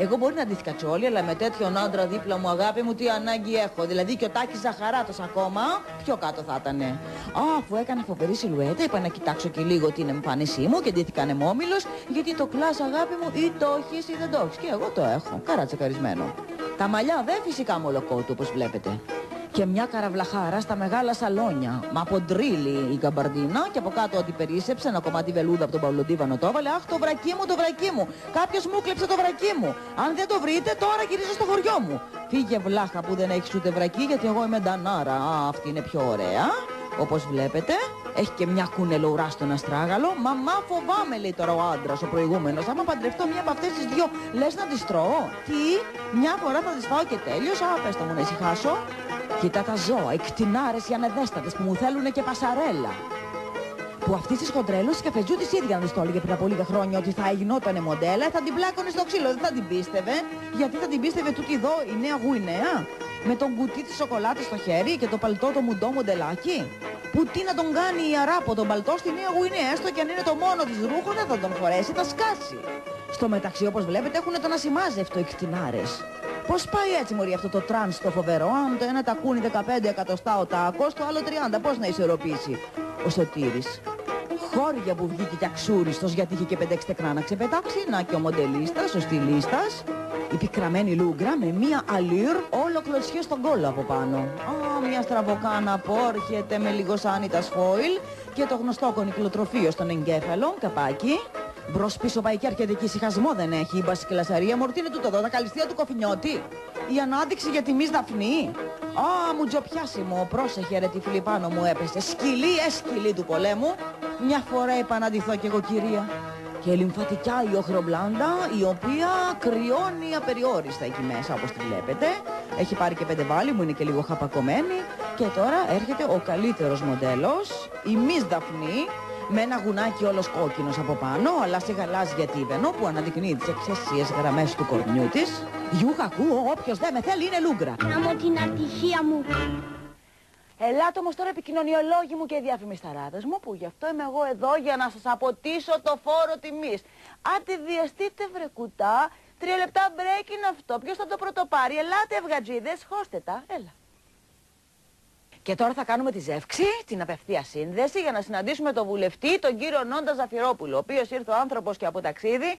Εγώ μπορεί να ντύθηκα τσόλι, αλλά με τέτοιον άντρα δίπλα μου, αγάπη μου, τι ανάγκη έχω. Δηλαδή και ο Τάκης Ζαχαράτος ακόμα, πιο κάτω θα ήτανε. Αφού έκανε φοβερή σιλουέτα, είπα να κοιτάξω και λίγο την εμφάνισή μου και ντύθηκα ανεμόμυλος, γιατί το κλάς, αγάπη μου, ή το έχεις ή δεν το έχεις. Και εγώ το έχω, καρατσεκαρισμένο. Τα μαλλιά δεν φυσικά μολοκότου, όπως βλέπετε. Και μια καραβλαχάρα στα μεγάλα σαλόνια. Μα από ντρίλι η καμπαρντίνα και από κάτω ότι περίσσεψε ένα κομμάτι βελούδα από τον Παυλοντίβανο το έβαλε. Αχ, το βρακί μου, το βρακί μου. Κάποιος μου κλέψε το βρακί μου. Αν δεν το βρείτε, τώρα γυρίζω στο χωριό μου. Φύγε βλάχα που δεν έχεις ούτε βρακί, γιατί εγώ είμαι ντανάρα. Α, αυτή είναι πιο ωραία. Όπως βλέπετε, έχει και μια κουνελουρά στον αστράγαλο. Μαμά, φοβάμαι, λέει τώρα ο άντρας, ο προηγούμενος. Άμα παντρευτώ μια από αυτές τις δυο, λες να τις τρώω? Τι, μια φορά θα τις φάω και τέλειως. Α, πες τα μου να ησυχάσω. Κοίτα τα ζώα, οι κτηνάρες, οι ανεδέστατες που μου θέλουνε και πασαρέλα. Που αυτή τη χοντρέλο η καφετζού της ίδια να της το έλεγε πριν από λίγα χρόνια ότι θα γινότανε μοντέλα, θα την πλάκωνε στο ξύλο, δεν θα την πίστευε. Γιατί θα την πίστευε τούτη εδώ η νέα γουινέα, με τον κουτί της σοκολάτας στο χέρι και το παλτό το μουντό μοντελάκι. Που τι να τον κάνει η αράπο τον παλτό στη νέα γουινέα, έστω και αν είναι το μόνο της ρούχο, δεν θα τον φορέσει, θα σκάσει. Στο μεταξύ, όπως βλέπετε, έχουν τον ασημάζευτο οι κτηνάρες. Πώς πάει έτσι, μωρή, αυτό το τρανς το φοβερό? Αν το ένα τακούνι 15 εκατοστά ο τάκος, το άλλο 30, πώς να ισορροπήσει? Ο Σωτήρης. Χώρια που βγήκε κι αξούριστος γιατί είχε και 5-6 τεκρά να ξεπετάξει. Να και ο μοντελίστας, ο στυλίστας. Η πικραμένη λούγκρα με μία αλύρ όλο κλωτσιέ στον κόλλο από πάνω. Α, μια στραβοκάνα που έρχεται με λίγο σάνιτα σφόιλ και το γνωστό κονικλοτροφείο στον εγκέφαλο, καπάκι. Μπρος πίσω πάει και έρχεται και ησυχασμό δεν έχει. Η μπασικλασαρία μορτή είναι τούτο εδώ, τα καλυστία του Κοφινιώτη. Η ανάδειξη για τη Μις Δαφνή. Α, μου τζοπιάσιμο, πρόσεχε ρε τη φίλη πάνω μου έπεσε. Σκυλή, σκυλή του πολέμου. Μια φορά είπα να ντυθώ κι εγώ, κυρία. Και λυμφατικά η οχρομπλάντα, η οποία κρυώνει απεριόριστα εκεί μέσα, όπως τη βλέπετε. Έχει πάρει και 5 βάλη μου, είναι και λίγο χαπακωμένη. Και τώρα έρχεται ο καλύτερος μοντέλος, η Μις Δαφνή, με ένα γουνάκι όλος κόκκινος από πάνω, αλλά σε γαλάζια τίβαινο που αναδεικνύει τις εξαίσιες γραμμές του κορμιού της. Γιούχα, ακούω, όποιος δεν με θέλει είναι λούγκρα. Να μου την ατυχία μου. Ελάτε όμως τώρα επικοινωνιολόγοι μου και διαφημισταράδες μου, που γι' αυτό είμαι εγώ εδώ για να σας αποτίσω το φόρο τιμής. Άντε διαστείτε βρε κουτά, 3 λεπτά break είναι αυτό, ποιος θα το πρωτοπάρει? Ελάτε ευγατζίδες, χώστε τα, έλα. Και τώρα θα κάνουμε τη ζεύξη, την απευθεία σύνδεση, για να συναντήσουμε τον βουλευτή, τον κύριο Νόντα Ζαφυρόπουλο, ο οποίος ήρθε ο άνθρωπος και από ταξίδι